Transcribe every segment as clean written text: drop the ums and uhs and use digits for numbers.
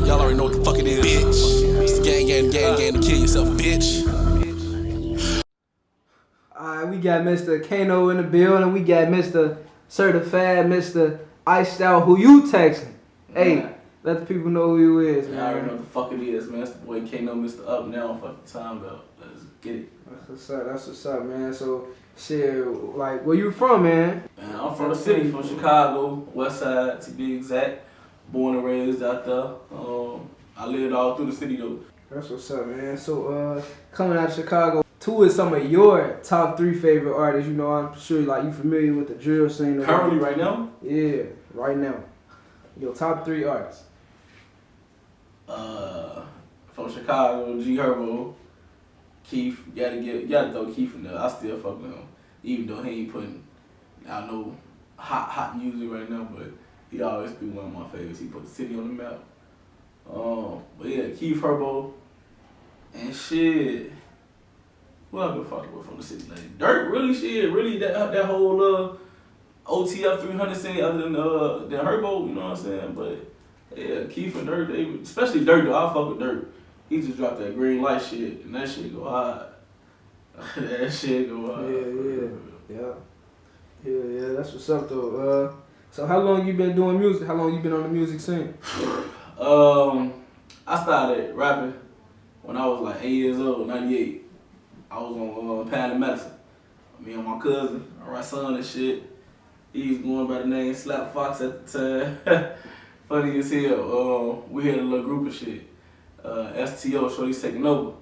Y'all already know what the fuck it is, bitch. It's gang to kill yourself, bitch. Alright, we got Mr. Kane'O in the building. We got Mr. Certified, Mr. Iced Out. Who you texting? Hey, let the people know who you is, man. I already know what the fuck it is, man. It's the boy Kane'O, Mr. Up Now, fucking time out. Let's get it. That's what's up, man. So, shit, like, where you from, man? Man, I'm from the city, from Chicago, West Side to be exact. Born and raised out there. I lived all through the city though. That's what's up, man. So, coming out of Chicago, who is some of your top 3 favorite artists? You know, I'm sure like you familiar with the drill scene. Currently, right now? Yeah, right now. Your top 3 artists. From Chicago, G Herbo, Keith. You gotta throw Keith in there. I still fuck with him, even though he ain't putting out no hot music right now. But he always be one of my favorites. He put the city on the map. But yeah, Keith Herbo and shit. Who I been fucking with from the city? Like Dirt, really shit, really that whole OTF 300 scene other than Herbo, you know what I'm saying? But yeah, Keith and Dirt, especially Dirt though, I fuck with Dirt. He just dropped that green light shit and that shit go hard. That shit go hard. Yeah, that's what's up though. So how long you been doing music? How long you been on the music scene? I started rapping when I was like 8 years old, 98. I was on Pound of Medicine. Me and my cousin, our son and shit. He was going by the name Slap Fox at the time. Funny as hell. We had a little group of shit. STO, Shorty's Taking Over.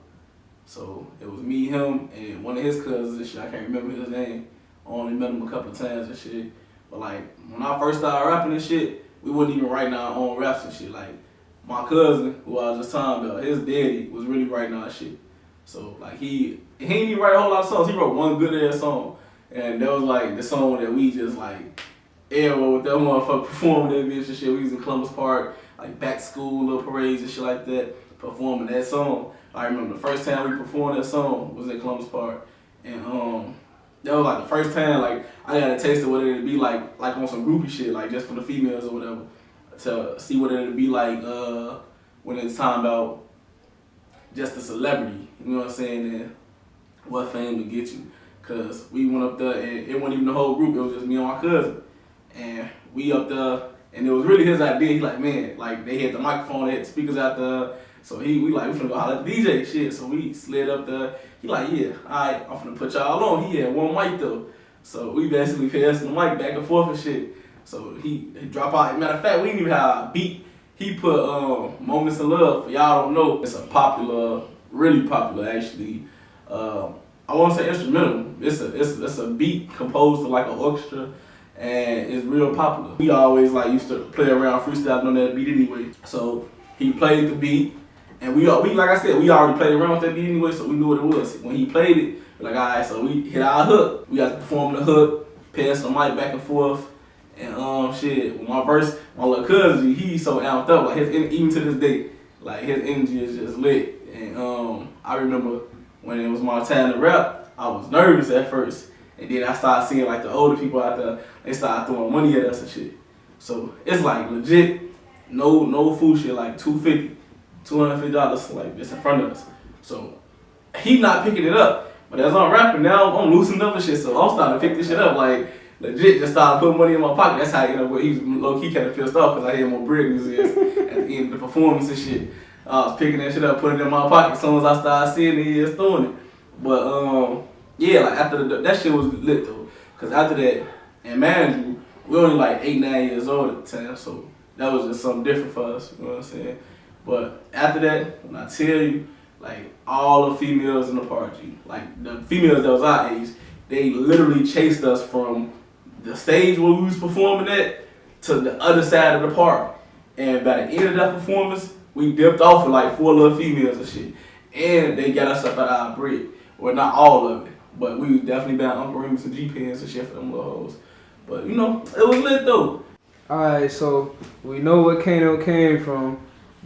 So it was me, him, and one of his cousins and shit. I can't remember his name. I only met him a couple of times and shit. But like, when I first started rapping and shit, we wasn't even writing our own raps and shit. Like, my cousin, who I was just talking about, his daddy was really writing our shit. So like, he didn't even write a whole lot of songs. He wrote one good ass song. And that was like the song that we just like, everywhere with that motherfucker performing that bitch and shit. We was in Columbus Park, like back to school, little parades and shit like that, performing that song. I remember the first time we performed that song was in Columbus Park. And that was like the first time like I got a taste of what it'd be like on some groupie shit, like just for the females or whatever, to see what it'd be like when it's time about just a celebrity, you know what I'm saying, and what fame to get you. Cause we went up there and it wasn't even the whole group, it was just me and my cousin. And we up there and it was really his idea. He like, man, like they had the microphone, they had the speakers out there. So we finna go holler at the DJ shit. So we slid up there. He like, yeah, alright, I'm finna put y'all on. He had one mic though. So we basically passed the mic back and forth and shit. So he drop out. Matter of fact, we didn't even have a beat. He put Moments of Love. For y'all don't know, it's a popular, really popular actually. I won't say instrumental. It's a beat composed to like an orchestra, and it's real popular. We always like used to play around freestyling on that beat anyway. So he played the beat, and we like I said, we already played around with that beat anyway, so we knew what it was. When he played it, we're like, all right, so we hit our hook. We got to perform the hook, pass the mic back and forth, and shit. With my verse, my little cousin, he's so amped up, like even to this day, like his energy is just lit. And I remember when it was my time to rap, I was nervous at first. And then I started seeing like the older people out there, they started throwing money at us and shit. So it's like legit, no fool shit, like $250 like just in front of us. So he not picking it up. But as I'm rapping now, I'm loosening up and shit. So I'm starting to pick this shit up, like legit just started putting money in my pocket. That's how he was low key kind of pissed off because I had more bread in his ass at the end of the performance and shit. I was picking that shit up, putting it in my pocket as soon as I started seeing it, he was throwing it. But yeah, like after that shit was lit though. Cause after that, and mind you, we were only like 8, 9 years old at the time, so that was just something different for us, you know what I'm saying? But after that, when I tell you, like all the females in the party, like the females that was our age, they literally chased us from the stage where we was performing at to the other side of the park. And by the end of that performance, we dipped off with like 4 little females and shit. And they got us up at our bread. Well, not all of it, but we was definitely buying Uncle Remus and G-Pens and shit for them little hoes. But you know, it was lit though. Alright, so we know where Kane'O came from,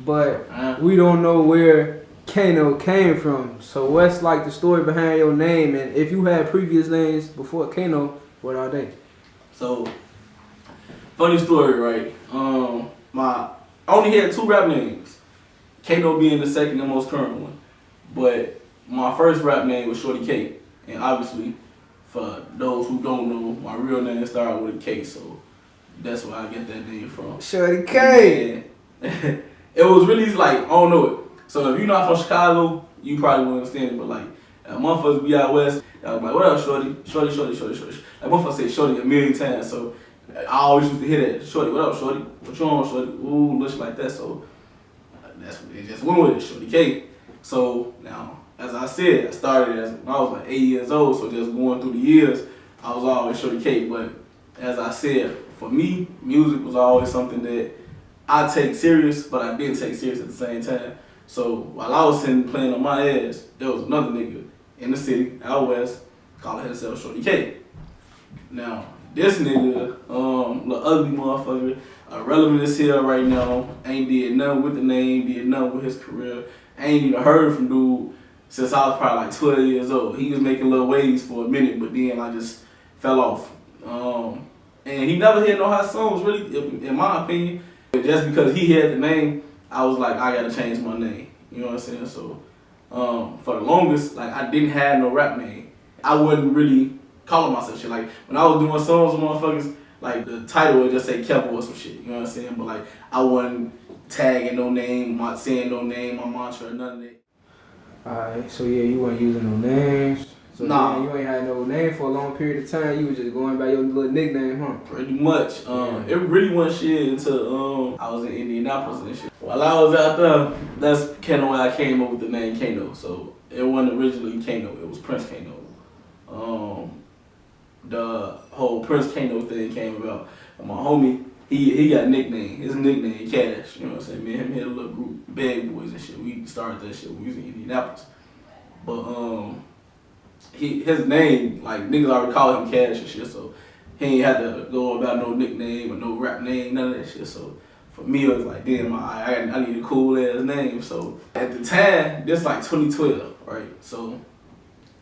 but we don't know where Kane'O came from. So what's like the story behind your name, and if you had previous names before Kane'O, what are they? So, funny story, right? I only had 2 rap names. Kane'O being the second and most current one. But my first rap name was Shorty K. And obviously, for those who don't know, my real name started with a K, so that's where I get that name from. Shorty K. It was really like, I don't know it. So if you're not from Chicago, you probably won't understand it, but like, motherfuckers be out west, I was like, what up, Shorty? Shorty, Shorty, Shorty, Shorty. Like, motherfuckers say Shorty a million times, so I always used to hear that. Shorty, what up, Shorty? What you on, Shorty? Ooh, looks like that, so that's what it just went with it, Shorty K. So now, as I said, I started when I was like 8 years old, so just going through the years, I was always Shorty K. But as I said, for me, music was always something that I take serious, but I didn't take serious at the same time. So while I was sitting playing on my ass, there was another nigga in the city, out west, calling himself Shorty K. Now, this nigga, little ugly motherfucker, irrelevant as hell right now, ain't did nothing with the name, did nothing with his career. I ain't even heard from dude since I was probably like 12 years old. He was making little waves for a minute, but then I just fell off. And he never had no hot songs, really, in my opinion. But just because he had the name, I was like, I gotta change my name. You know what I'm saying? So, for the longest, like, I didn't have no rap name. I wasn't really calling myself shit. Like, when I was doing songs with motherfuckers, like, the title would just say Kevo or some shit. You know what I'm saying? But, like, I wasn't tagging no name, not saying no name, my mantra, or none of that. Alright, so yeah, you weren't using no names. So nah. You ain't had no name for a long period of time. You was just going by your little nickname, huh? Pretty much. It really wasn't shit until I was in Indianapolis and shit. While I was out there, that's kind of where I came up with the name Kane'O. So it wasn't originally Kane'O, it was Prince Kane'O. The whole Prince Kane'O thing came about. And my homie, he got a nickname. His nickname Cash. You know what I'm saying? Me and him had a little group, Bad Boys and shit. We started that shit when we was in Indianapolis. But his name, like, niggas already call him Cash and shit, so he ain't had to go about no nickname or no rap name, none of that shit. So for me, it was like, damn, I need a cool ass name. So at the time, this like 2012, right? So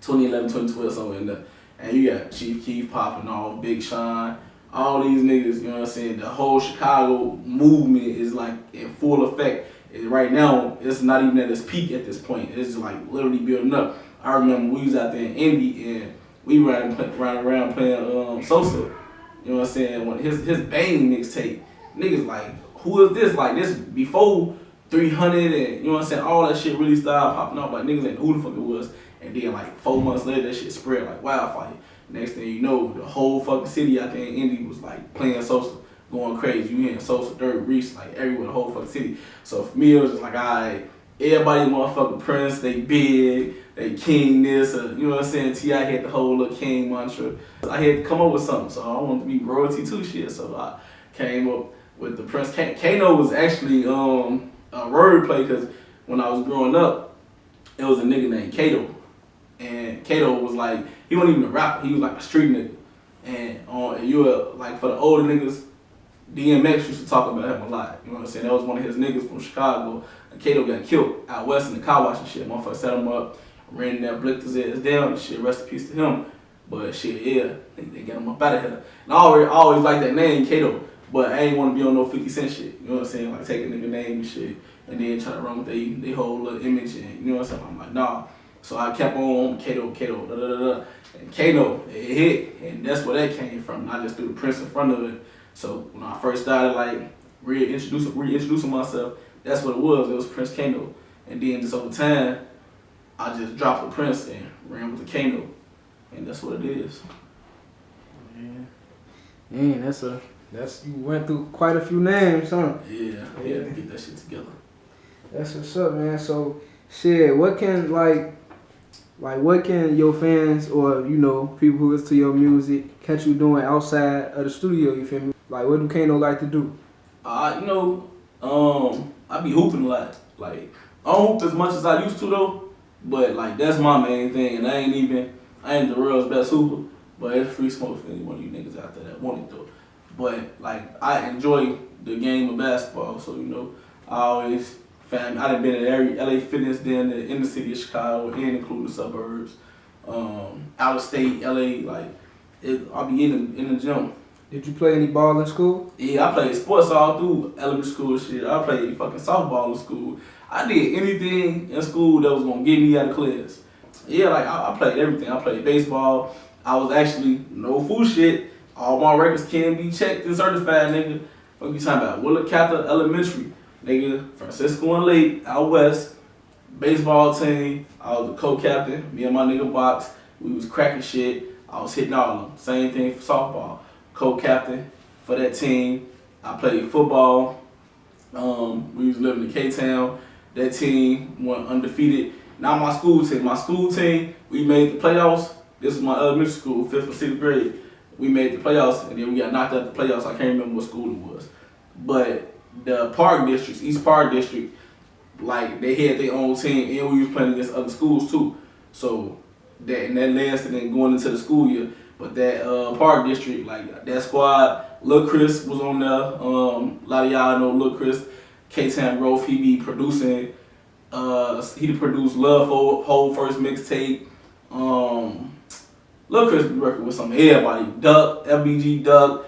2011, 2012, somewhere in there. And you got Chief Keef popping off, Big Sean, all these niggas, you know what I'm saying? The whole Chicago movement is like in full effect. Right now, it's not even at its peak at this point. It's like literally building up. I remember we was out there in Indy and we ran around playing Sosa. You know what I'm saying? When his Bang mixtape, niggas like, who is this? Like, this before 300 and, you know what I'm saying? All that shit really started popping up. Like, niggas ain't know who the fuck it was. And then like 4 months later, that shit spread like wildfire. Next thing you know, the whole fucking city out there in Indy was like playing Sosa, going crazy. You hearing Sosa, Dirt, Reese, like everywhere, the whole fucking city. So for me, it was just like, alright, everybody motherfucking Prince, they big, they king this, you know what I'm saying? T.I. had the whole little king mantra. I had to come up with something, so I wanted to be royalty too shit. So I came up with the Prince. Kane'O was actually a word play, because when I was growing up, it was a nigga named Kane'O. And Kane'O was like, he wasn't even a rapper, he was like a street nigga. And you were like, for the older niggas, DMX used to talk about him a lot. You know what I'm saying? That was one of his niggas from Chicago. And Kane'O got killed out west in the car wash and shit. Motherfucker set him up, ran there, blicked his ass down and shit. Rest in peace to him. But shit, yeah, they got him up out of here. And I always liked that name, Kane'O. But I ain't want to be on no 50 Cent shit. You know what I'm saying? Like, take a nigga name and shit. And then try to run with they whole little image. And you know what I'm saying? I'm like, nah. So I kept on Kane'O, da da da da. And Kane'O, it hit. And that's where that came from. I just threw the Prince in front of it. So when I first started like reintroducing myself, that's what it was. It was Prince Kane'O. And then just over time, I just dropped the Prince and ran with the Kane'O. And that's what it is. Man, that's you went through quite a few names, huh? Yeah, I had to get that shit together. That's what's up, man. So shit, what can what can your fans or, you know, people who listen to your music catch you doing outside of the studio, you feel me? Like, what do Kane'O like to do? You know, I be hooping a lot. Like, I don't hoop as much as I used to though, but like that's my main thing. And I ain't the world's best hooper, but it's free smoke for any one of you niggas out there that want it though. But like, I enjoy the game of basketball, so you know, I done been at every LA Fitness down in the city of Chicago and including the suburbs, out of state, LA. Like, I'll be in the gym Did you play any ball in school? Yeah, I played sports all through elementary school and shit. I played fucking softball in school. I did anything in school that was gonna get me out of class. Yeah, like I played everything. I played baseball. I was actually no fool shit. All my records can be checked and certified, nigga. What you talking about? Willard Catholic Elementary, nigga. Francisco and Lake out west. Baseball team. I was the co-captain. Me and my nigga Box. We was cracking shit. I was hitting all of them. Same thing for softball. Co-captain for that team. I played football. We was living in K-Town. That team went undefeated. Not my school team. My school team, we made the playoffs. This was my elementary school, 5th or 6th grade. We made the playoffs, and then we got knocked out the playoffs. I can't remember what school it was. But the Park Districts, East Park District, like, they had their own team, and we was playing against other schools, too. So, that led us to then going into the school year. But that Park District, like, that squad, Lil Chris was on there. A lot of y'all know Lil Chris. K-Town Growth, he be producing. He produced Love for whole first mixtape. Lil Chris be working with some everybody. Duck, FBG Duck,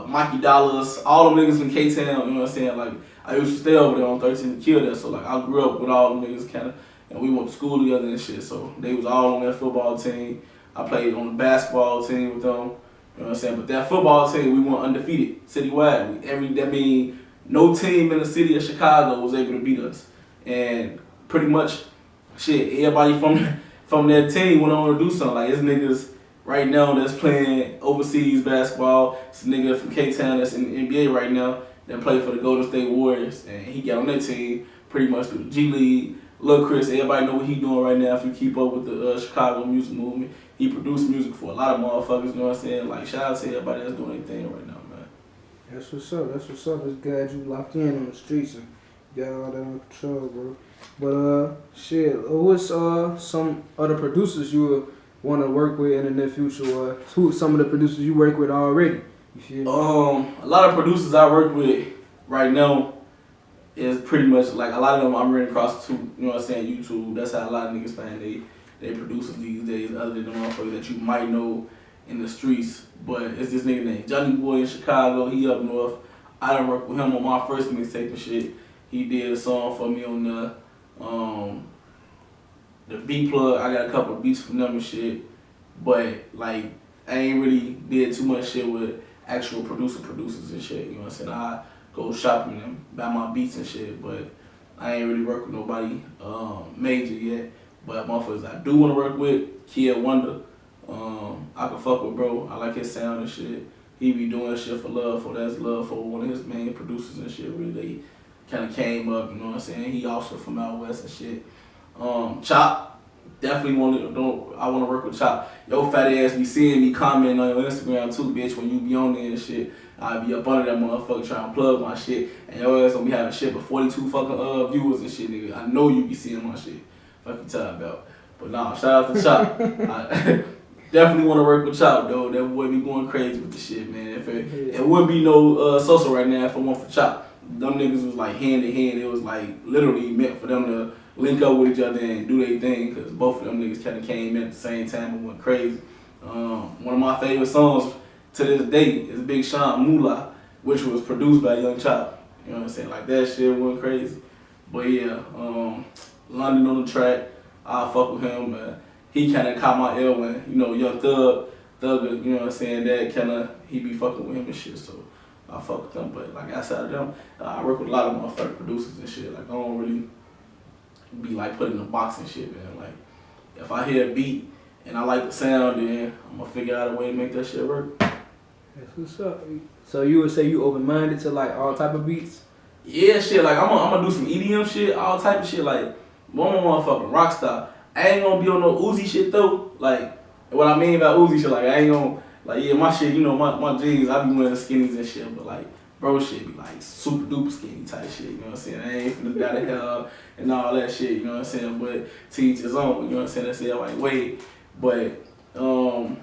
Mikey Dollars, all them niggas from K-Town, you know what I'm saying? Like, I used to stay over there on 13 to Kill that, so like I grew up with all them niggas kinda, and we went to school together and shit, so they was all on that football team. I played on the basketball team with them, you know what I'm saying? But that football team, we went undefeated, citywide. That mean no team in the city of Chicago was able to beat us. And pretty much, shit, everybody from that team went on to do something. Like, it's niggas right now that's playing overseas basketball. It's a nigga from K-Town that's in the NBA right now that played for the Golden State Warriors. And he got on that team pretty much through the G League. Lil Chris, everybody know what he doing right now if you keep up with the Chicago music movement. He produced music for a lot of motherfuckers, you know what I'm saying? Like, shout out to everybody that's doing their thing right now, man. That's what's up. That's what's up. It's glad you locked in on the streets and got all that under control, bro. But shit, what's some other producers you would want to work with in the near future? Who some of the producers you work with already? You feel me? A lot of producers I work with right now is pretty much like a lot of them I'm running across to, you know what I'm saying, YouTube. That's how a lot of niggas find they producers these days, other than the motherfuckers that you might know in the streets. But it's this nigga named Johnny Boy in Chicago. He up north. I done worked with him on my first mixtape and shit. He did a song for me on the beat plug. I got a couple of beats from them and shit. But like, I ain't really did too much shit with actual producers and shit. You know what I'm saying? I go shopping and buy my beats and shit. But I ain't really worked with nobody major yet. But motherfuckers I do want to work with, Kid Wonder. I can fuck with bro. I like his sound and shit. He be doing shit for love, for that's love for one of his main producers and shit. Really, they kind of came up, you know what I'm saying? He also from out west and shit. Chop, definitely I want to work with Chop. Yo, fat ass be seeing me commenting on your Instagram too, bitch, when you be on there and shit. I be up under that motherfucker trying to plug my shit, and your ass gonna be having shit with 42 fucking viewers and shit, nigga. I know you be seeing my shit. Fuck you talking about. But nah, shout out to Chop. I definitely want to work with Chop, though. That boy be going crazy with the shit, man. If it wouldn't be no social right now if it weren't for Chop. Them niggas was like hand in hand. It was like literally meant for them to link up with each other and do their thing, because both of them niggas kind of came in at the same time and went crazy. One of my favorite songs to this day is Big Sean Moolah, which was produced by Young Chop. You know what I'm saying? Like, that shit went crazy. But yeah, London on the track, I fuck with him. He kind of caught my ear when, you know, Young Thug, you know what I'm saying, that kind of, he be fucking with him and shit, so I fuck with them. But like outside of them, I work with a lot of motherfucking producers and shit. Like, I don't really be like put in a box and shit, man. Like, if I hear a beat and I like the sound, then I'm gonna figure out a way to make that shit work. That's what's up. So you would say you open-minded to like all type of beats? Yeah, shit, like I'm gonna do some EDM shit, all type of shit, like, one motherfucking rock star. I ain't gonna be on no Uzi shit though. Like, what I mean by Uzi shit, like, I ain't gonna, like, yeah, my shit, you know, my jeans, I be wearing skinnies and shit, but like, bro shit be like super duper skinny type shit, you know what I'm saying? I ain't finna die to hell and all that shit, you know what I'm saying? But to each his own, you know what I'm saying? That's everybody way. But, you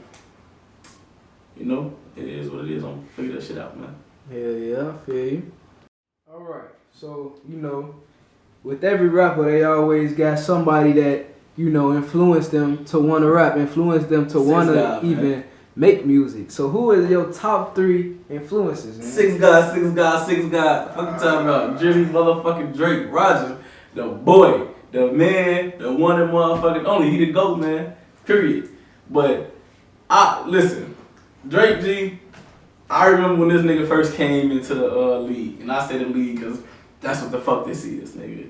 know, it is what it is. I'm gonna figure that shit out, man. Hell yeah, I feel you. Alright, so, you know, with every rapper, they always got somebody that, you know, influenced them to want to rap, influenced them to want to even make music. So who is your top 3 influences, man? Six guys. Fucking talking about Drizzy motherfucking Drake, Roger, the boy, the man, the one and motherfucking only. He the GOAT, man. Period. But listen, Drake G. I remember when this nigga first came into the league, and I say the league because that's what the fuck this is, nigga.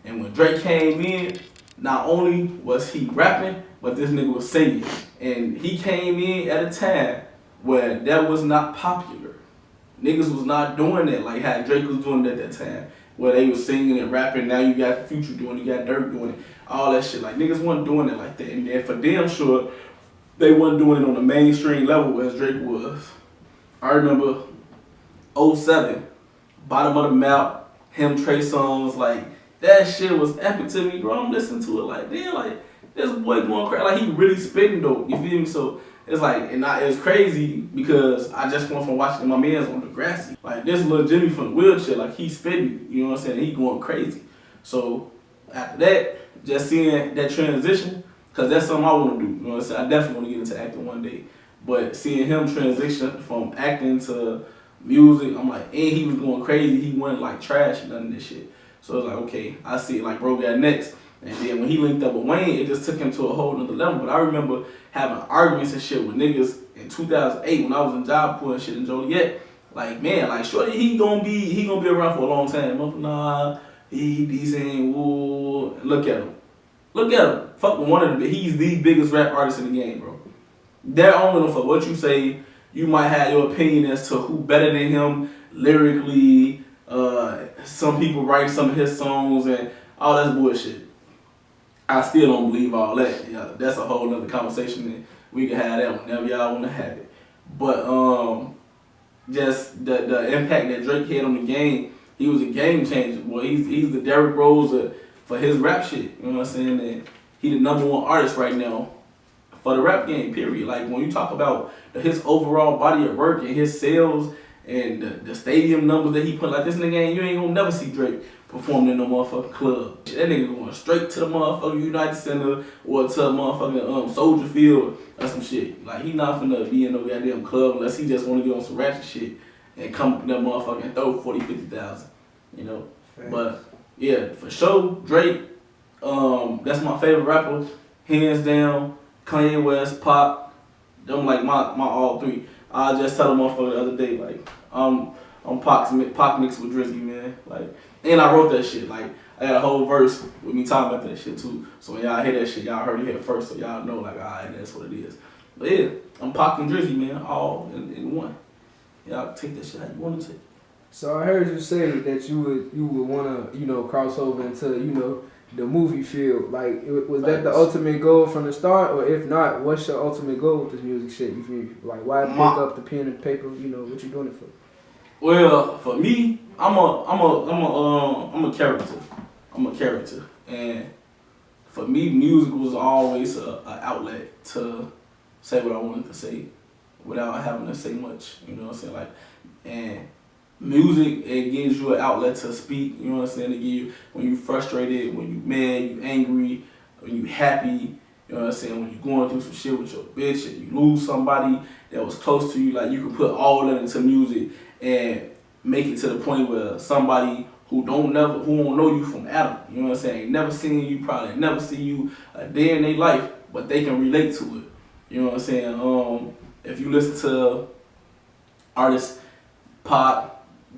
And when Drake came in, not only was he rapping, but this nigga was singing. And he came in at a time where that was not popular. Niggas was not doing that like how Drake was doing it at that time. Where they was singing and rapping, now you got Future doing it, you got Dirk doing it, all that shit. Like niggas wasn't doing it like that. And then for damn sure, they wasn't doing it on the mainstream level as Drake was. I remember 07, bottom of the map, him, Trey Songz, like that shit was epic to me, bro. I'm listening to it like, damn, like this boy going crazy, like he really spitting though. You feel me? So it's like, it's crazy because I just went from watching my man's on the grassy. Like this little Jimmy from the wheelchair, like he spitting, you know what I'm saying? He going crazy. So after that, just seeing that transition, cause that's something I want to do. You know what I'm saying? I definitely want to get into acting one day. But seeing him transition from acting to music, I'm like, and he was going crazy. He wasn't like trash and none of this shit. So it's like, okay, I see it like bro got next. And then when he linked up with Wayne, it just took him to a whole nother level. But I remember having arguments and shit with niggas in 2008 when I was in Job Corps and shit in Joliet. Like, man, like, shorty, he gonna be around for a long time. Nah, he decent, woo. Look at him. Fuck he's the biggest rap artist in the game, bro. They're only for what you say. You might have your opinion as to who better than him lyrically. Some people write some of his songs and all that bullshit. I still don't believe all that. Yeah, that's a whole nother conversation and we can have that whenever y'all want to have it. But just the impact that Drake had on the game, he was a game changer. Boy, he's the Derrick Rose for his rap shit. You know what I'm saying? And he the #1 artist right now for the rap game, period. Like when you talk about his overall body of work and his sales and the stadium numbers that he put, like this nigga you ain't gonna never see Drake performing in no motherfucking club. That nigga going straight to the motherfucking United Center or to the motherfucking Soldier Field or some shit. Like he not finna be in no goddamn club unless he just wanna get on some ratchet shit and come up that motherfucking and throw 40, 50,000. You know? Right. But yeah, for sure, Drake, that's my favorite rapper, hands down. Kanye West, Pop, them like my all 3. I just tell the motherfucker the other day, like, I'm Pac mixed with Drizzy, man. Like, and I wrote that shit. Like, I got a whole verse with me talking about that shit too. So when y'all hear that shit, y'all heard it here first, so y'all know, like, alright, that's what it is. But yeah, I'm Pac and Drizzy, man, all in one. Y'all take that shit how you want to take. So I heard you say that you would want to, cross over into, the movie field. Like, was that the ultimate goal from the start, or if not, what's your ultimate goal with this music shit? You feel like why pick up the pen and paper? What you doing it for? Well, for me, I'm a character. I'm a character, and for me, music was always an outlet to say what I wanted to say without having to say much. You know what I'm saying? Like, and music, it gives you an outlet to speak, you know what I'm saying? It give you, when you frustrated, when you mad, you angry, when you happy, you know what I'm saying? When you going through some shit with your bitch and you lose somebody that was close to you, like you can put all that into music and make it to the point where somebody who don't know you from Adam, you know what I'm saying? Ain't never seen you, probably never see you a day in their life, but they can relate to it. You know what I'm saying? If you listen to artists, Pop,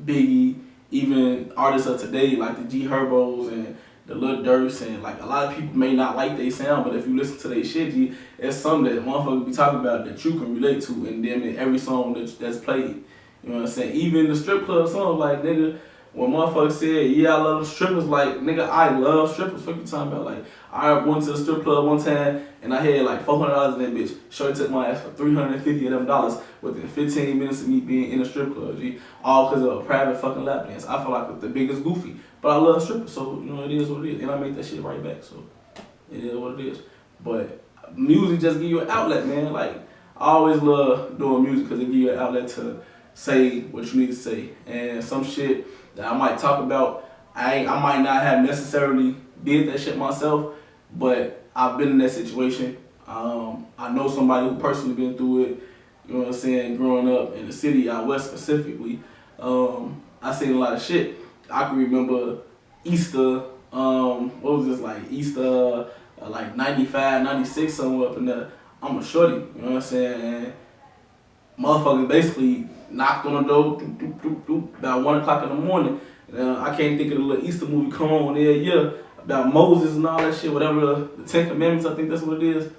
Biggie, even artists of today like the G Herbos and the Lil Durks, and like a lot of people may not like their sound, but if you listen to their shit, it's something that motherfuckers be talking about that you can relate to, and then in every song that's played. You know what I'm saying? Even the strip club songs, like nigga, when motherfuckers said, yeah, I love strippers, like nigga, I love strippers. Fuck you talking about? Like I went to the strip club one time and I had like $400 in that bitch. Shorty took my ass for $350 of them dollars within 15 minutes of me being in a strip club, G. All because of a private fucking lap dance. I feel like the biggest goofy, but I love strippers, so it is what it is, and I make that shit right back. So it is what it is. But music just give you an outlet, man. Like I always love doing music because it give you an outlet to say what you need to say, and some shit that I might talk about, I might not have necessarily did that shit myself, but I've been in that situation. I know somebody who personally been through it, You know what I'm saying? Growing up in the city out west specifically, I seen a lot of shit. I can remember Easter, what was this, like Easter, like 95, 96, somewhere up in there. I'm a shorty, you know what I'm saying? And motherfuckers basically knocked on the door about 1 o'clock in the morning. I can't think of the little Easter movie come on every year about Moses and all that shit, whatever, the Ten Commandments, I think that's what it is.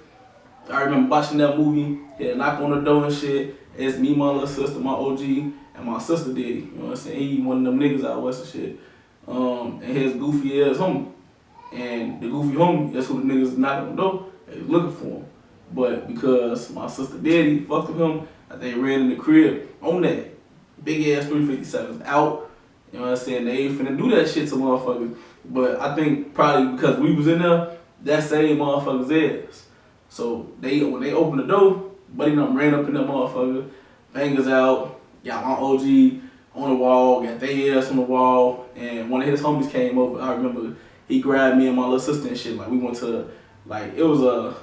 I remember watching that movie, he had knock on the door and shit. It's me, my little sister, my OG, and my sister daddy. You know what I'm saying? He one of them niggas out west and shit. And his goofy ass homie. And the goofy homie, that's who the niggas knocking on the door, they was looking for him. But because my sister daddy fucked with him, they ran in the crib on that big ass 357s out. You know what I'm saying? They ain't finna do that shit to motherfuckers. But I think probably because we was in there, that same motherfuckers ass. So when they opened the door, buddy done ran up in that motherfucker, bangers out, got my OG on the wall, got their ass on the wall, and one of his homies came over. I remember he grabbed me and my little sister and shit. Like we went to, like it was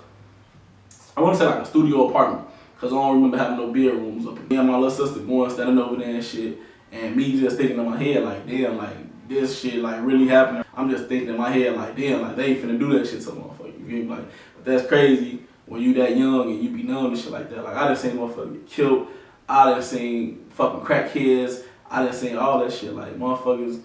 I want to say like a studio apartment, cause I don't remember having no bedrooms up. Me and my little sister going standing over there and shit, and me just thinking in my head like, damn, like this shit like really happening. I'm just thinking in my head like, damn, like they ain't finna do that shit to motherfucker. You feel me? Like, but that's crazy when you that young and you be numb and shit like that. Like I done seen motherfuckers get killed. I done seen fucking crackheads. I done seen all that shit. Like motherfuckers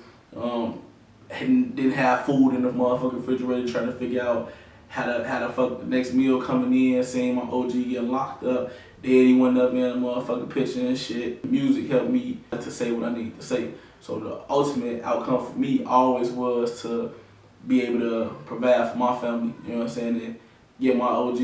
didn't have food in the motherfucking refrigerator, trying to figure out how to fuck the next meal coming in. Seeing my OG get locked up. Daddy went up in a motherfucking picture and shit. Music helped me to say what I need to say. So the ultimate outcome for me always was to be able to provide for my family. You know what I'm saying? And get my OG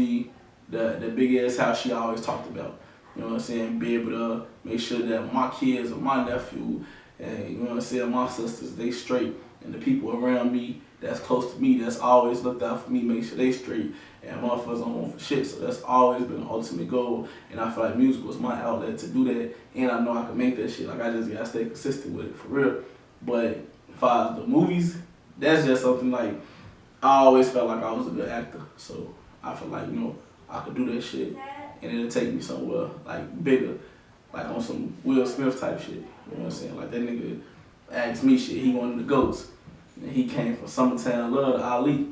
the big ass house she always talked about. You know what I'm saying? Be able to make sure that my kids or my nephew and you know what I'm saying, my sisters, they straight. And the people around me that's close to me that's always looked out for me, make sure they straight. And motherfuckers don't want for shit. So that's always been the ultimate goal. And I feel like music was my outlet to do that. And I know I can make that shit. Like I just gotta stay consistent with it for real. But as far as the movies, that's just something like I always felt like I was a good actor. So I feel like, you know, I could do that shit and it'll take me somewhere like bigger. Like on some Will Smith type shit. You know what I'm saying? Like that nigga asked me shit, he wanted the GOATs. And he came from Summertown Love to Ali.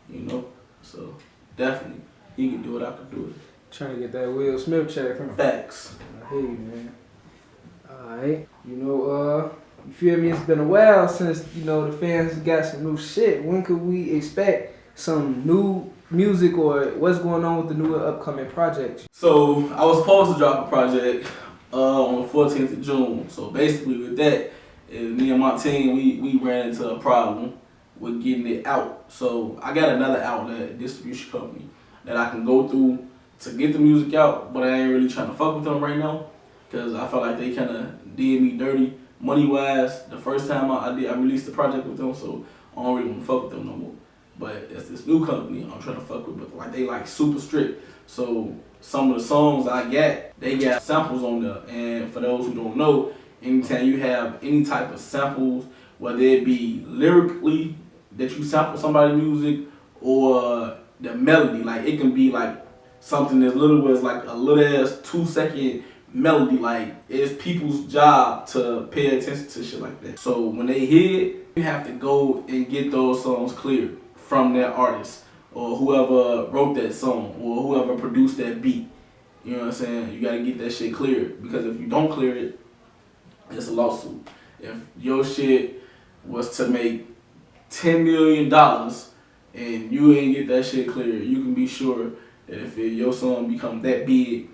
You know? So definitely he could do it, I could do it. Trying to get that Will Smith check, huh? Facts. I hear you, man. Alright. You know, you feel me? It's been a while since, you know, the fans got some new shit. When could we expect some new music or what's going on with the new upcoming projects? So I was supposed to drop a project on the 14th of June. So basically with that, me and my team, we ran into a problem with getting it out. So I got another outlet, distribution company, that I can go through to get the music out, but I ain't really trying to fuck with them right now because I felt like they kind of did me dirty money-wise the first time I released the project with them, so I don't really want to fuck with them no more. But it's this new company I'm trying to fuck with, but like they like super strict. So some of the songs I got, they got samples on there, and for those who don't know, anytime you have any type of samples, whether it be lyrically that you sample somebody's music or the melody, like it can be like something as little as like a little ass 2-second melody. Like it's people's job to pay attention to shit like that. So when they hear it, you have to go and get those songs cleared from that artist or whoever wrote that song or whoever produced that beat. You know what I'm saying? You gotta get that shit cleared because if you don't clear it, it's a lawsuit. If your shit was to make $10 million and you ain't get that shit cleared, you can be sure that if your song become that big,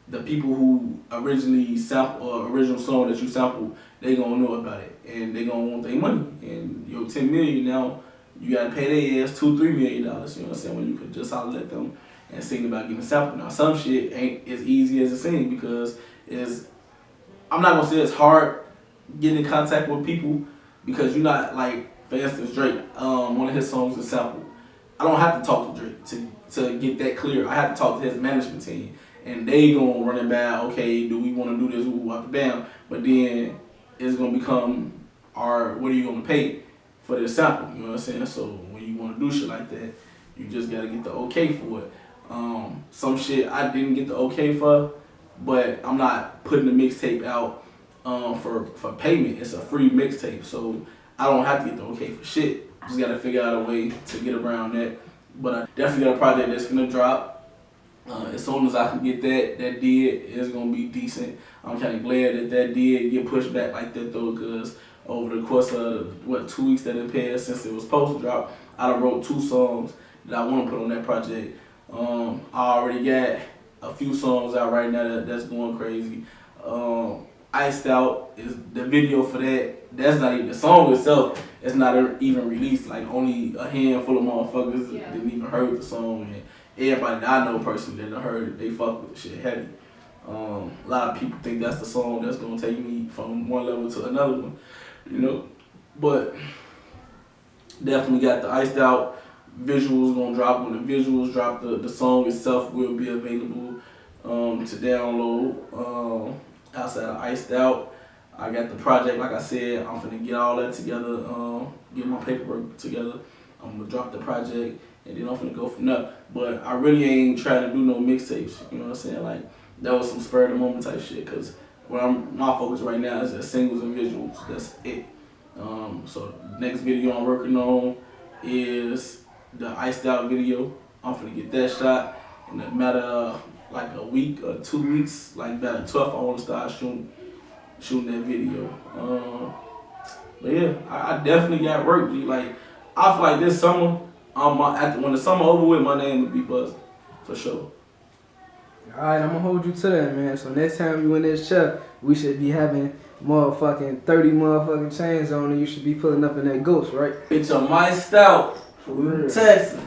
the people who originally sample or original song that you sampled, they gonna know about it and they gonna want their money. And your $10 million now, you gotta pay their ass $2-3 million. You know what I'm saying? When you could just holler at them and sing about getting a sample. Now some shit ain't as easy as it seems because I'm not gonna say it's hard getting in contact with people because you're not like, for instance, Drake, one of his songs is sampled. I don't have to talk to Drake to get that clear. I have to talk to his management team and they gonna run it back, okay, do we wanna do this, ooh, up and down, but then it's gonna become what are you gonna pay for this sample, you know what I'm saying? So when you wanna do shit like that, you just gotta get the okay for it. Some shit I didn't get the okay for, but I'm not putting the mixtape out for payment. It's a free mixtape, so I don't have to get the okay for shit. Just gotta figure out a way to get around that. But I definitely got a project that's gonna drop. As soon as I can get that did is gonna be decent. I'm kind of glad that did get pushed back like that though, because over the course of 2 weeks that it passed since it was supposed to drop, I done wrote 2 songs that I want to put on that project. I already got a few songs out right now that's going crazy. Iced Out is the video for that. That's not even the song itself. It's not even released. Like only a handful of motherfuckers didn't even heard the song, and everybody that I know personally that heard it, they fuck with the shit heavy. A lot of people think that's the song that's gonna take me from one level to another one, you know. But definitely got the Iced Out visuals gonna drop. When the visuals drop, the song itself will be available to download. Outside of Iced Out, I got the project, like I said, I'm finna get all that together, get my paperwork together. I'm gonna drop the project, and then I'm finna go from there. But I really ain't trying to do no mixtapes, you know what I'm saying? Like, that was some spur of the moment type shit, because my focus right now is just singles and visuals, that's it. So next video I'm working on is the Iced Out video. I'm finna get that shot in a matter of like a week or 2 weeks, like by the 12th I wanna start shooting that video. But yeah, I definitely got work, G. Like, I feel like this summer, when the summer over with, my name would be buzzing, for sure. Alright, I'm gonna hold you to that, man. So next time you in this chair, we should be having motherfucking 30 motherfucking chains on, and you should be pulling up in that ghost, right? Bitch, I'm iced out. For real. Texas.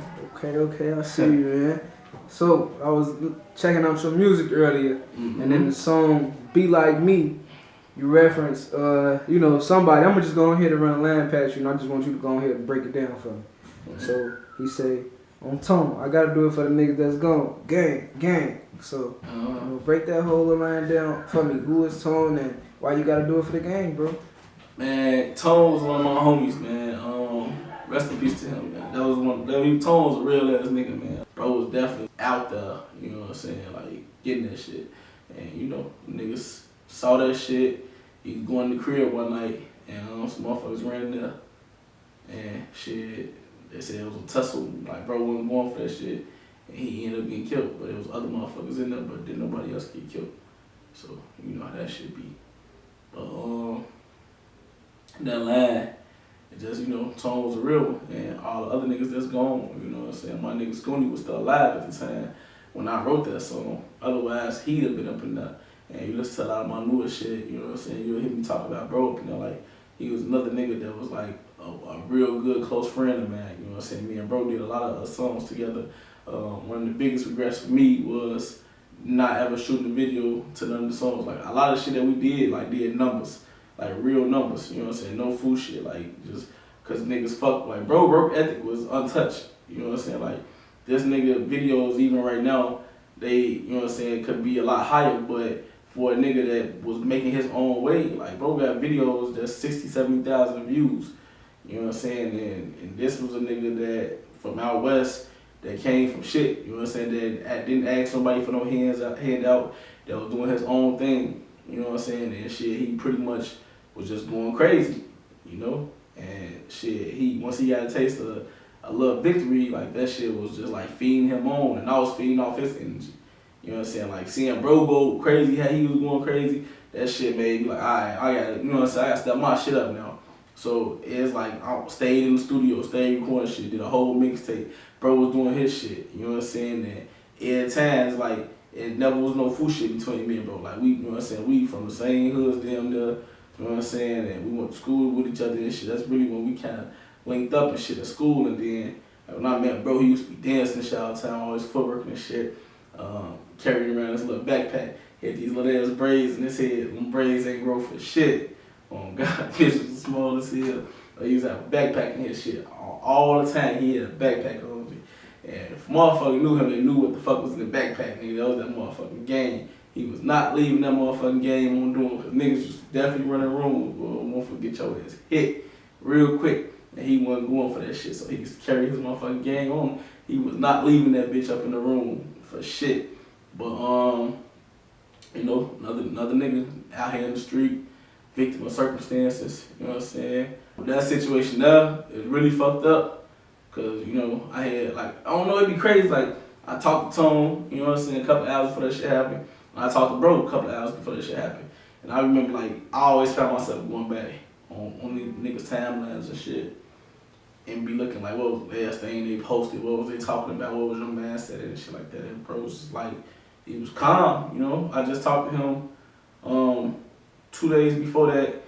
Okay, I see you, man. So I was checking out your music earlier, and in the song "Be Like Me," you reference, somebody. I'm gonna just go ahead and run a line past you, and I just want you to go ahead and break it down for me. So he say, "On tone, I gotta do it for the niggas that's gone, gang." So break that whole line down for me. Who is Tone, and why you gotta do it for the gang, bro? Man, Tone was one of my homies, man. Rest in peace to him, man. Tone was a real ass nigga, man. Bro was definitely out there, you know what I'm saying, like getting that shit. And you know, niggas saw that shit. He was going to the crib one night, and some motherfuckers ran in there, and shit, they said it was a tussle. Like, bro wasn't going for that shit, and he ended up getting killed. But there was other motherfuckers in there, but didn't nobody else get killed. So you know how that shit be. But that line, it just, Tone was a real one, and all the other niggas that's gone, you know what I'm saying? My nigga Scooney was still alive at the time when I wrote that song. Otherwise, he'd have been up in there. And you listen to a lot of my newer shit, you know what I'm saying? You'll hear me talk about bro up in there, like, he was another nigga that was like a real good close friend of mine, you know what I'm saying? Me and bro did a lot of songs together. One of the biggest regrets for me was not ever shooting a video to none of the songs. Like, a lot of shit that we did numbers. Like, real numbers, you know what I'm saying? No fool shit, like, just cause niggas fuck. Like, bro, work ethic was untouched, you know what I'm saying? Like, this nigga videos, even right now, they, you know what I'm saying, could be a lot higher, but for a nigga that was making his own way, like, bro got videos that's 60, 70,000 views, you know what I'm saying? And this was a nigga that, from out west, that came from shit, you know what I'm saying, that didn't ask somebody for no handout, that was doing his own thing, you know what I'm saying? And shit, he pretty much was just going crazy, you know? And shit, once he got a taste of a little victory, like, that shit was just like feeding him on, and I was feeding off his energy. You know what I'm saying? Like, seeing bro go crazy, how he was going crazy, that shit made me like, alright, I gotta, you know what I'm saying, I gotta step my shit up now. So it's like, I stayed in the studio, stayed recording shit, did a whole mixtape. Bro was doing his shit, you know what I'm saying? And at times, like, it never was no fool shit between me and bro. Like, we, you know what I'm saying, we from the same hoods, damn near, you know what I'm saying? And we went to school with each other and shit. That's really when we kind of linked up and shit at school. And then, like, when I met bro, he used to be dancing in Charlottetown, always footworking and shit. Carried around this little backpack. He had these little ass braids in his head. Them braids ain't grow for shit. Oh God, bitch was small as hell. He used to have a backpack in his shit. All the time he had a backpack on me. And if motherfucker knew him, they knew what the fuck was in the backpack, nigga. That was that motherfucking game. He was not leaving that motherfucking game on doing, because niggas just definitely running rooms, boy. Won't forget your ass hit real quick. And he wasn't going for that shit, so he used to carry his motherfucking gang on. He was not leaving that bitch up in the room for shit. But You know, another nigga out here in the street, victim of circumstances. You know what I'm saying? But that situation there is really fucked up. Cause you know I had like I don't know, it'd be crazy. Like I talked to Tone, you know what I'm saying, a couple hours before that shit happened. And I talked to Bro a couple hours before that shit happened. And I remember like I always found myself going back on these niggas' timelines and shit, and be looking like what was the last thing they posted, what was they talking about, what was your man said and shit like that. And Bro was just like, he was calm, you know. I just talked to him 2 days before that,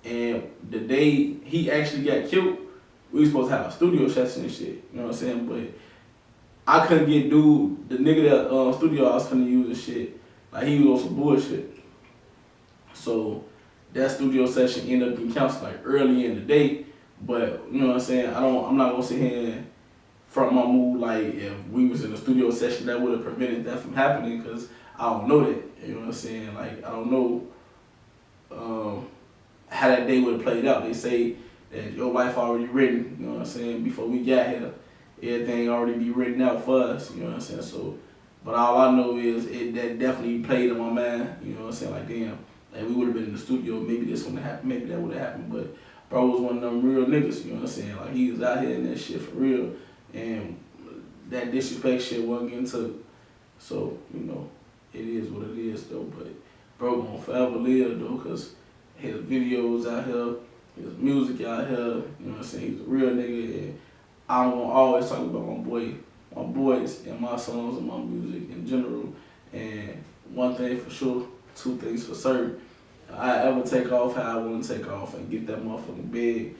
and the day he actually got killed, we were supposed to have a studio session and shit, you know what I'm saying? But I couldn't get dude, the nigga that studio I was finna use and shit, like he was on some bullshit. So that studio session ended up getting canceled like early in the day. But you know what I'm saying? I'm not gonna sit here and front my mood like if we was in a studio session that would have prevented that from happening, because I don't know that. You know what I'm saying? Like I don't know how that day would have played out. They say that your life already written, you know what I'm saying, before we got here. Everything already be written out for us, you know what I'm saying? So, but all I know is that definitely played in my mind, you know what I'm saying? Like, damn, like we would have been in the studio, maybe this wouldn't have happened, maybe that would have happened, but Bro was one of them real niggas, you know what I'm saying? Like, he was out here in that shit for real, and that disrespect shit wasn't getting took. So, you know, it is what it is, though, but Bro gonna forever live, though, because his videos out here, his music out here, you know what I'm saying? He's a real nigga, and I'm gonna always talk about my boys and my songs and my music in general. And one thing for sure, two things for certain. If I ever take off how I want to take off and get that motherfucking bag,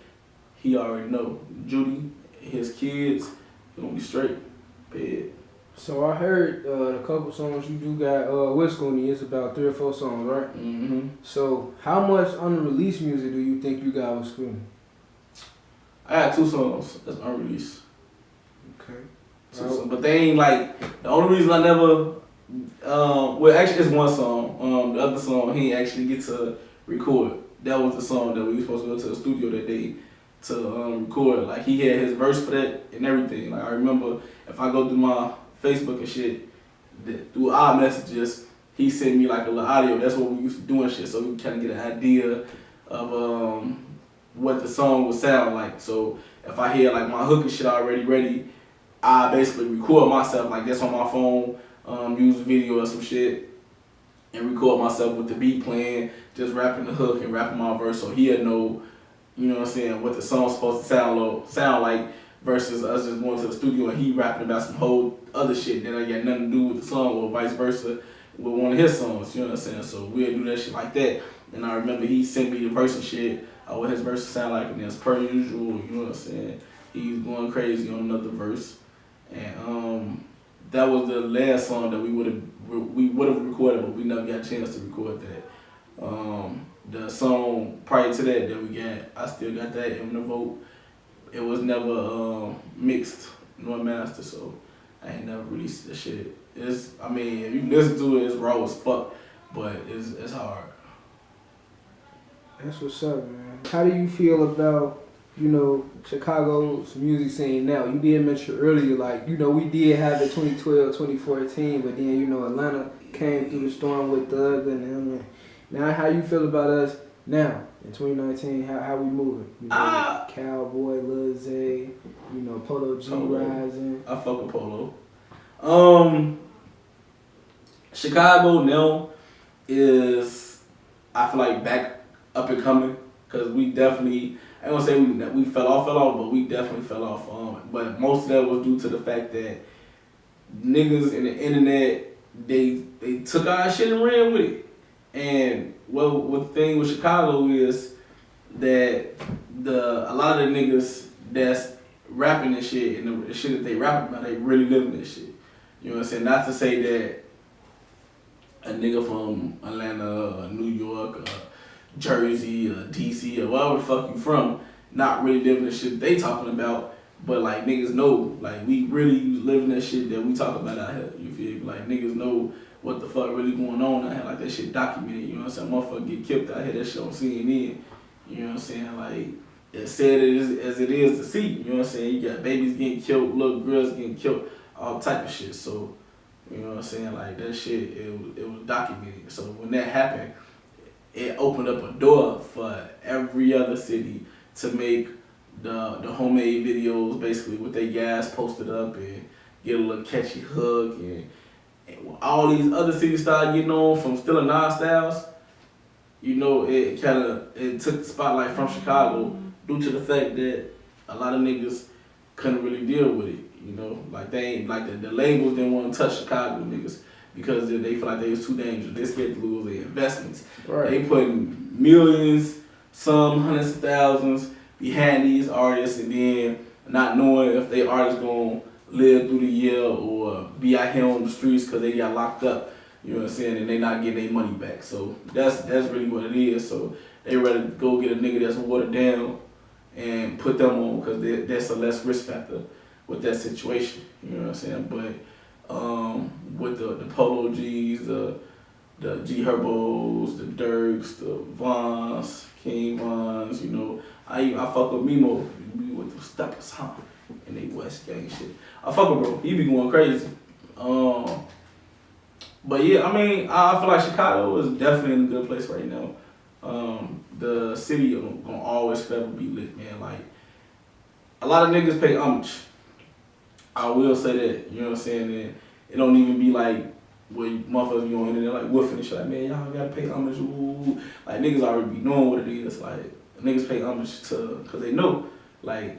he already know. Judy, his kids, he gonna be straight. Bad. So I heard a couple songs you do got with Scooney. It's about 3 or 4 songs, right? Mm-hmm. So how much unreleased music do you think you got with Scooney? I got 2 songs that's unreleased. Okay. 2 songs, but they ain't like, the only reason I never, well actually it's one song. The other song he ain't actually get to record. That was the song that we were supposed to go to the studio that day to record. Like he had his verse for that and everything. Like I remember if I go through my Facebook and shit, through our messages, he sent me like a little audio. That's what we used to do and shit, so we kind of get an idea of what the song would sound like. So if I hear like my hook and shit already ready, I basically record myself like this on my phone, use a video or some shit, and record myself with the beat playing, just rapping the hook and rapping my verse, so he'll know, you know what I'm saying, what the song's supposed to sound like, versus us just going to the studio and he rapping about some whole other shit that I got nothing to do with the song, or vice versa with one of his songs, you know what I'm saying? So we'll do that shit like that. And I remember he sent me the verse and shit, what his verse sound like, and as per usual, you know what I'm saying, he's going crazy on another verse. And that was the last song that we would have recorded, but we never got a chance to record that. The song prior to that we got, I still got that in the vote. It was never mixed nor mastered, so I ain't never released the shit. I mean, if you listen to it, it's raw as fuck, but it's hard. That's what's up, man. How do you feel about, you know, Chicago's music scene now? You did mention earlier, like, you know, we did have the 2012, 2014, but then, you know, Atlanta came through the storm with Thug and them. Now, how you feel about us now in 2019? How we moving? You know, Cowboy, Lil Zay, you know, Polo G rising. I fuck with Polo. Chicago now is, I feel like, back up and coming, because we definitely, I ain't gonna say we fell off, but we definitely fell off. But most of that was due to the fact that niggas in the internet, they took our shit and ran with it. And what the thing with Chicago is that a lot of the niggas that's rapping this shit and the shit that they rap about, they really living this shit. You know what I'm saying? Not to say that a nigga from Atlanta or New York or Jersey or DC or wherever the fuck you from not really living the shit they talking about, but like niggas know, like we really living that shit that we talk about out here. You feel me? Like niggas know what the fuck really going on out here. Like that shit documented. You know what I'm saying? Motherfucker get killed out here. That shit on CNN. You know what I'm saying? Like it's sad as it is to see. You know what I'm saying? You got babies getting killed, little girls getting killed, all type of shit. So You know what I'm saying? Like that shit, it was documented. So when that happened, it opened up a door for every other city to make the homemade videos, basically with their guys posted up and get a little catchy hook, and when all these other cities started getting on from Still Nas styles, you know, it took the spotlight from Chicago due to the fact that a lot of niggas couldn't really deal with it. You know, like they ain't like the labels didn't want to touch Chicago niggas because they feel like they was too dangerous. They scared to lose their investments. Right. They putting millions, some hundreds of thousands behind these artists, and then not knowing if they artists gonna live through the year or be out here on the streets because they got locked up. You know what I'm saying? And they not getting their money back. So that's really what it is. So they rather go get a nigga that's watered down and put them on because that's a less risk factor with that situation. You know what I'm saying? But with the Polo G's, the G Herbos, the Dirks, the Vons, King Vons, you know, I fuck with Mimo with the steppers, huh? And they West Gang shit. I fuck with bro. He be going crazy. But yeah, I mean, I feel like Chicago is definitely in a good place right now. The city gonna always forever be lit, man. Like, a lot of niggas pay homage. I will say that, you know what I'm saying? And it don't even be like where motherfuckers be on the internet like woofing and shit. Like, man, y'all gotta pay homage. Ooh. Like, niggas already be knowing what it is. Like, niggas pay homage to, cause they know. Like,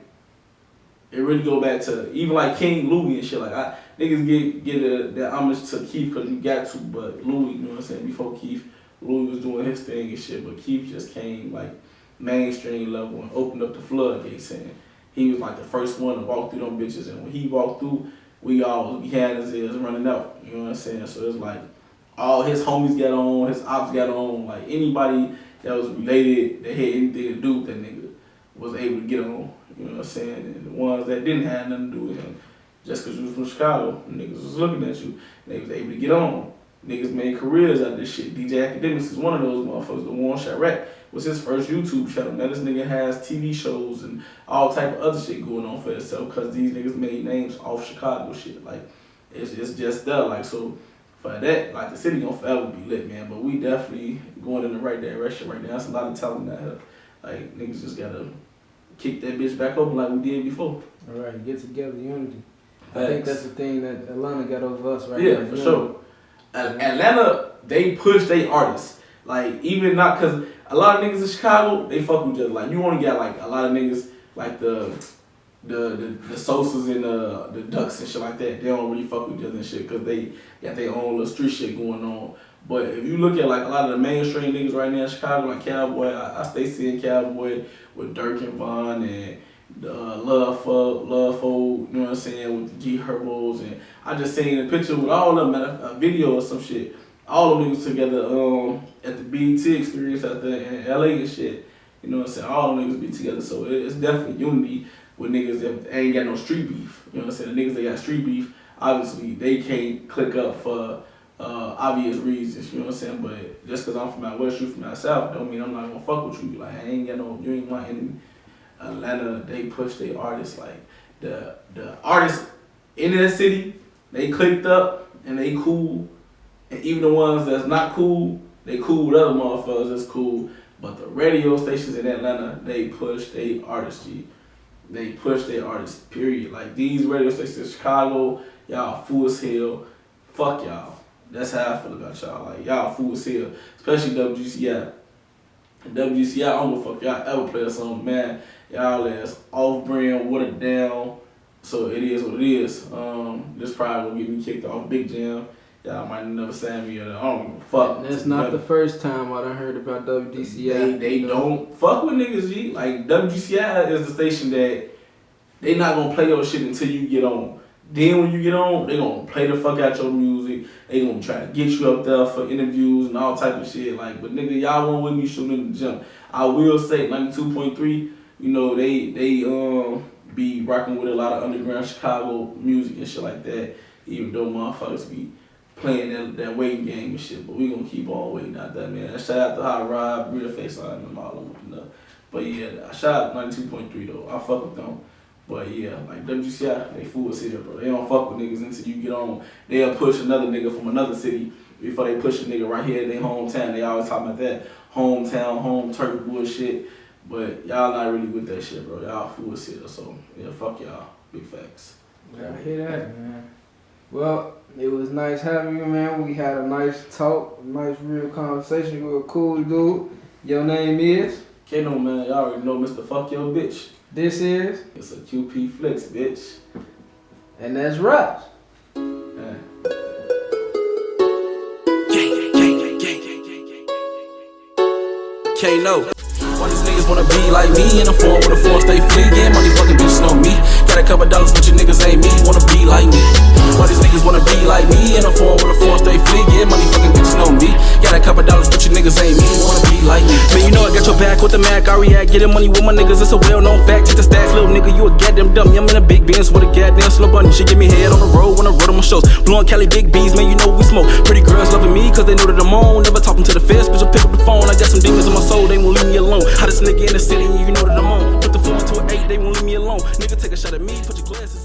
it really go back to even like King Louis and shit. Like, niggas get that homage to Keith cause you got to, but Louis, you know what I'm saying? Before Keith, Louis was doing his thing and shit, but Keith just came like mainstream level and opened up the floodgates, and he was like the first one to walk through them bitches, and when he walked through, we had his ears running out, you know what I'm saying? So it's like all his homies got on, his ops got on, like anybody that was related, that had anything to do with that nigga was able to get on, you know what I'm saying? And the ones that didn't have nothing to do with him, just cause you was from Chicago, niggas was looking at you, they was able to get on. Niggas made careers out of this shit. DJ Academics is one of those motherfuckers. The Warren Chirac was his first YouTube channel. Now this nigga has TV shows and all type of other shit going on for itself because these niggas made names off Chicago shit. Like, it's just there. Like, so for that, like, the city gonna forever be lit, man. But we definitely going in the right direction right now. That's a lot of talent out here. Like, niggas just gotta kick that bitch back open like we did before. All right, get together, unity. Facts. I think that's the thing that Atlanta got over us right now. Yeah, for sure. Atlanta, they push their artists. Like, even not, cause a lot of niggas in Chicago, they fuck with each other. Like, you only got like a lot of niggas like the Sosas and the Ducks and shit like that. They don't really fuck with each other and shit cause they got their own little street shit going on. But if you look at like a lot of the mainstream niggas right now in Chicago, like Cowboy, I stay seeing Cowboy with Dirk and Von and Love Fold, you know what I'm saying, with the G Herbos, and I just seen a picture with all of them, a video or some shit. All of them niggas together at the BET experience out there in LA and shit. You know what I'm saying? All them niggas be together, so it's definitely unity with niggas that ain't got no street beef. You know what I'm saying? The niggas that got street beef, obviously they can't click up for obvious reasons. You know what I'm saying? But just cause I'm from out west, you from out south, don't mean I'm not gonna fuck with you. Like, I ain't got no, you ain't my enemy. Atlanta, they push their artists, like the artists in that city, they clicked up and they cool, and even the ones that's not cool, they cool with other motherfuckers that's cool. But the radio stations in Atlanta, they push their artists, G. They push their artists, period. Like, these radio stations in Chicago, y'all fool as hell. Fuck y'all. That's how I feel about y'all. Like, y'all fool as hell, especially WGCI. WGCI, I don't give a fuck y'all ever play a song, man. Y'all ass off-brand, watered down, so it is what it is. This probably will get me kicked off Big Jam. Y'all might never sign me, or I don't give a fuck. That's not the first time I done heard about WGCI. They don't fuck with niggas, G. Like, WGCI is the station that they not gonna play your shit until you get on. Then when you get on, they gonna play the fuck out your music. They gonna try to get you up there for interviews and all type of shit. Like, but nigga, y'all won't with me shooting in the gym. I will say 92.3, you know, they be rocking with a lot of underground Chicago music and shit like that. Even though motherfuckers be playing that waiting game and shit, but we gonna keep on waiting out there, man. Shout out to Hot Rod, Real Face on them, all of them. But yeah, shout out 92.3 though. I fuck with them. But yeah, like WCI, they full city, bro. They don't fuck with niggas until you get on. They'll push another nigga from another city before they push a nigga right here in their hometown. They always talk about that hometown, home turkey bullshit. But y'all not really with that shit, bro. Y'all full city, so yeah, fuck y'all. Big facts. Yeah, I hear that, man. Well, it was nice having you, man. We had a nice talk, a nice real conversation. You were a cool dude. Your name is? Kane'O, man. Y'all already know Mr. Fuck Your Bitch. This is? It's a QP flex, bitch. And that's Raps. Yeah. Kane'O. All these niggas wanna be like me, in the form with a form, stay free. Yeah, money fucking bitches know me. Got a couple dollars, but your niggas ain't me. Wanna be like me. All these niggas wanna be like me, in the form with a form, stay free. Yeah, money fucking bitches know me. Got a couple dollars, but your niggas ain't me. Wanna be like me. Man, you know I got your back with the Mac. I react, getting money with my niggas. It's a well-known fact. Take the stacks, little nigga, you a goddamn dummy. I'm in a big Benz with a goddamn slow bunny. She give me head on the road when I rode on my shows. Blowing Cali big B's, man, you know we smoke. Pretty girls loving me, cause they know that I'm on. Never talking to the feds, bitch, I pick up the phone. I got some demons in my soul, they won't leave me alone. Hottest nigga in the city, you know that I'm on. Put the 4 into an 8, they won't leave me alone. Nigga, take a shot at me, put your glasses